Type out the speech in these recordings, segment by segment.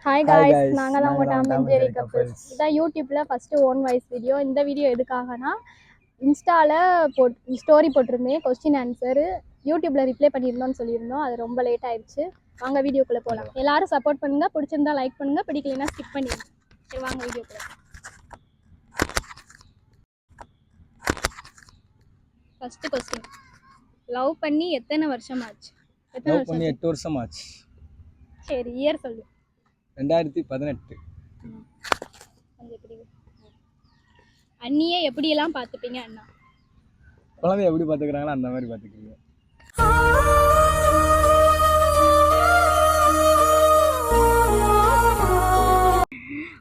Hi guys, நாங்க தான் உங்க டாம் அண்ட் ஜெரி கப்பிள்ஸ். இதான் யூடியூப்ல ஃபர்ஸ்ட் ஓன் வாய்ஸ் வீடியோ. இந்த வீடியோ எதுக்காகனா இன்ஸ்டால ஸ்டோரி போட்டிருந்தேன் கொஸ்டின் ஆன்சர் யூடியூப்ல ரிப்ளை பண்ணியிருந்தோம்னு சொல்லியிருந்தோம். அது ரொம்ப லேட் ஆயிடுச்சு. வாங்க வீடியோக்குள்ள போகலாம். எல்லாரும் சப்போர்ட் பண்ணுங்க, பிடிச்சிருந்தா லைக் பண்ணுங்க, பிடிக்கலைன்னா ஸ்கிப் பண்ணிடுங்க. சரி வாங்க வீடியோக்குள்ள. ஃபர்ஸ்ட் கொஸ்டின், லவ் பண்ணி எத்தனை வருஷம் ஆச்சு? லவ் பண்ணி 8 வருஷம் ஆச்சு. சரி இயர் சொல்லு. 2018. அண்ணியை எப்படியெல்லாம் பார்த்துப்பீங்க அண்ணா? குழந்தைய எப்படி பார்த்துக்கிறாங்களோ அந்த மாதிரி பார்த்துக்கிறீங்க.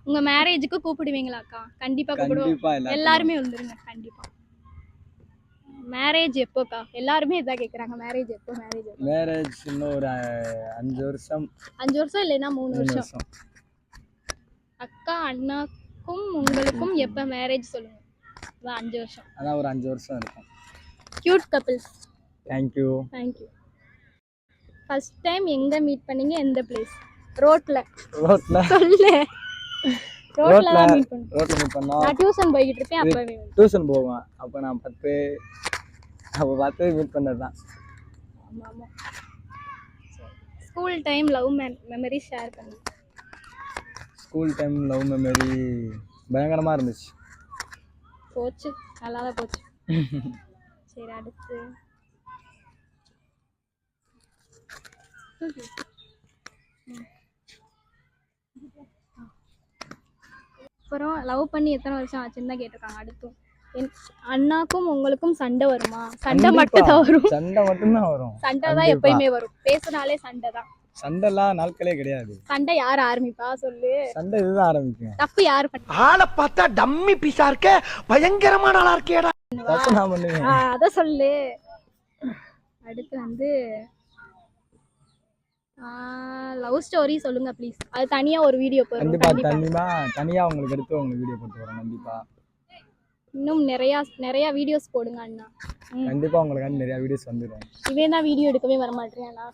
உங்க மேரேஜுக்கு கூப்பிடுவீங்களாக்கா? கண்டிப்பா கூப்பிடுவோம். எல்லாருமே வந்துருங்க கண்டிப்பா. மேரேஜ் எப்போக்கா? எல்லாருமே இதான் கேக்குறாங்க. மேரேஜ் எப்போ? மேரேஜ் இன்னும் ஒரு 5 வருஷம். 5 வருஷம் இல்லைன்னா 3 வருஷம். அக்கா அண்ணாக்கும் உங்களுக்கும் எப்போ மேரேஜ் சொல்லுங்க. 5 வருஷம். அதான் ஒரு 5 வருஷம் இருக்கும். Cute couples. Thank you. First time எங்க மீட் பண்ணீங்க? எந்த பிளேஸ்? ரோட்ல சொல்லு. ரோட்ல மீட் பண்ணோம். நான் டியூஷன் போயிட்டு இருக்கேன். அப்பவே டியூஷன் போவேன். அப்ப நான் பார்த்து மீட் பண்ணதுதான். ஆமா. School time love memory share பண்ணு. ஸ்கூல் டைம் லவ் மெமரி பயங்கரமா இருந்துச்சு. போச்சு, நல்லா தான் போச்சு. சரி அடுத்து அப்புறம் லவ் பண்ணி எத்தனை வருஷம் ஆச்சுன்னு தான் கேட்டிருக்காங்க. அடுத்தும் அண்ணாக்கும் உங்களுக்கும் சண்டை வருமா? சண்டை மட்டும் தான் வரும். சண்டை மட்டும்தான் வரும். சண்டை தான் எப்பயுமே வரும். பேசினாலே சண்டை தான். சண்டைலாம் நாட்களே கிடையாது. சண்டை யார் ஆரம்பிப்பா சொல்லு? சண்டை இதுதான் ஆரம்பிக்கும். தப்பு யாரு பண்ணா? ஆளை பார்த்தா டம்மி பீஸா இருக்க, பயங்கரமான ஆளா இருக்கேடா. தப்பு நான் பண்ணுவேன். அத சொல்லு. அடுத்து வந்து லவ் ஸ்டோரி சொல்லுங்க ப்ளீஸ். அது தனியா ஒரு வீடியோ போடுறோம். கண்டிப்பா தனியா உங்களுக்கு எடுத்து உங்களுக்கு வீடியோ போட்டு வரேன். கண்டிப்பா இன்னும் நிறைய வீடியோஸ் போடுங்க அண்ணா. கண்டிப்பா உங்களுக்கு நிறைய வீடியோஸ் வந்துரும். இவன் தான் வீடியோ எடுக்கவே வர மாட்டேறானா?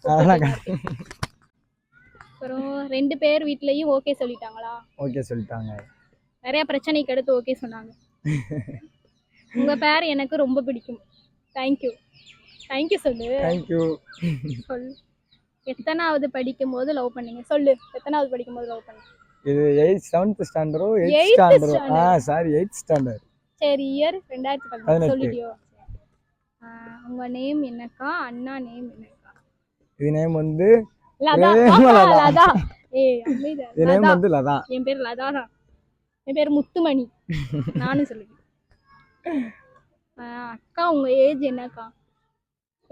அப்புறம் 2 பேர் வீட்லயும் ஓகே சொல்லிட்டாங்களா? ஓகே சொல்லிட்டாங்க. நிறைய பிரச்சனைக்கு அடுத்து ஓகே சொன்னாங்க. உங்க பேர் எனக்கு ரொம்ப பிடிக்கும். தேங்க் யூ சொல்லு. தேங்க் யூ சொல்லு. எத்தனாவது படிக்கும் போது லவ் பண்ணீங்க? சொல்லு. எத்தனாவது படிக்கும் போது லவ் பண்ணீங்க? இது 7th ஸ்டாண்டர்டோ 8th ஸ்டாண்டர்டோ? Sorry 8th standard. சரி இயர் 2018 சொல்லிட்டியோ? உங்க நேம் என்னக்கா? அண்ணா நேம் என்னக்கா? இது நேம் வந்து லதா. இது நேம் வந்து லதா. என் பேர் லதா தான். என் பேர் முத்துமணி. நானும் சொல்லுவேன். அக்கா உங்க ஏஜ் என்னக்கா?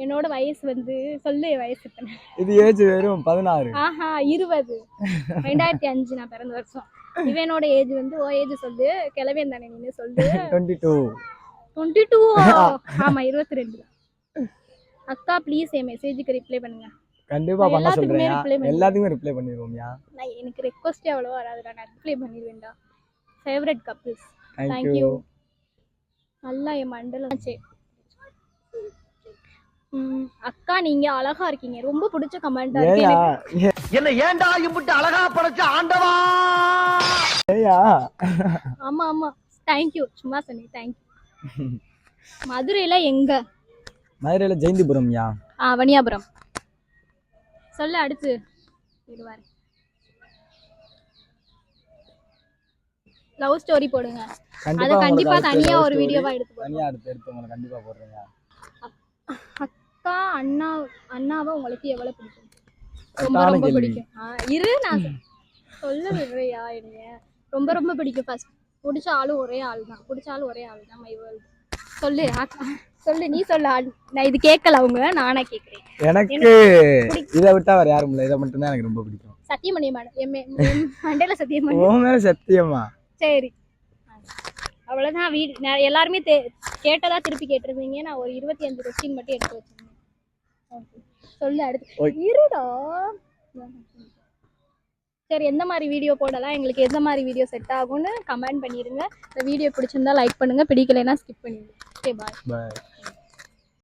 என்னோட வயசு வந்து சொல்லு. வயசு எத்தனை? இது ஏஜ் வெறும் 16. 20. 2005 நான் பிறந்த வருஷம். இவனோட ஏஜ் வந்து ஓ ஏஜ் சொல்லு. கிளவேன் தானே நீ சொல்லு. 22. ஆமா 22. அக்கா ப்ளீஸ் என் மெசேஜுக்கு ரிப்ளை பண்ணுங்க. கண்டிப்பா பண்ண சொல்றேன். எல்லாத்துக்குமே ரிப்ளை பண்ணிடுவோம்யா. எனக்கு ரெக்வெஸ்ட் அவ்வளோ வராதுடா. நான் ரிப்ளை பண்ணிடுவேன்டா. Favourite couples. Thank you. நல்லா என் மண்டலம். சரி அக்கா நீங்க அழகா இருக்கீங்க. ரொம்ப பிடிச்ச கமெண்டா இருக்கு. என்ன ஏன்டா இம்புட்டு அழகா படைச்ச ஆண்டவா? ஆமா தேங்க் யூ. சும்மா சொன்னேன். Thank you. மதுரையில எங்க? மதுரையில ஜெயந்திபுரம்யா. வனியாபுரம். சொல்லு அடுத்து. இருவாரு லவ் ஸ்டோரி போடுங்க. அத கண்டிப்பா தனியா ஒரு வீடியோவா எடுத்து உங்களுக்கு கண்டிப்பா போடுறேன். அக்கா அண்ணாவை உங்களுக்கு எவ்வளவு பிடிக்கும்? ரொம்ப பிடிக்கும். இரு நான் சொல்ல விடுறியா? என்னைய ரொம்ப பிடிக்கும். ஃபர்ஸ்ட் பிடிச்ச ஆளும் ஒரே ஆள் தான். My world. சொல்லு சொல்லு. நீ சொல்ல. நான் இது கேட்கல. அவங்க நானா கேக்குறேன். எனக்கு இதை விட்டா வேற யாரும் இல்லை. இதை மட்டும் தான் எனக்கு ரொம்ப பிடிக்கும். சத்தியமணி மேடம். மண்டையில சத்தியமணி. ஓ மேல சத்தியமா? சரி அவ்வளவுதான். எல்லாருமே கேட்டதா திருப்பி கேட்டிருந்தீங்க. நான் ஒரு 25 கொஸ்டின் மட்டும் எடுத்து வச்சிருந்தேன். சொல்லு அடுத்து. இருடா. சரி எந்த மாதிரி வீடியோ போடலாம், எங்களுக்கு எந்த மாதிரி வீடியோ செட் ஆகும்னு கமெண்ட் பண்ணிடுங்க. இந்த வீடியோ பிடிச்சிருந்தா லைக் பண்ணுங்க, பிடிக்கலைன்னா ஸ்கிப் பண்ணிடுங்க. Okay bye.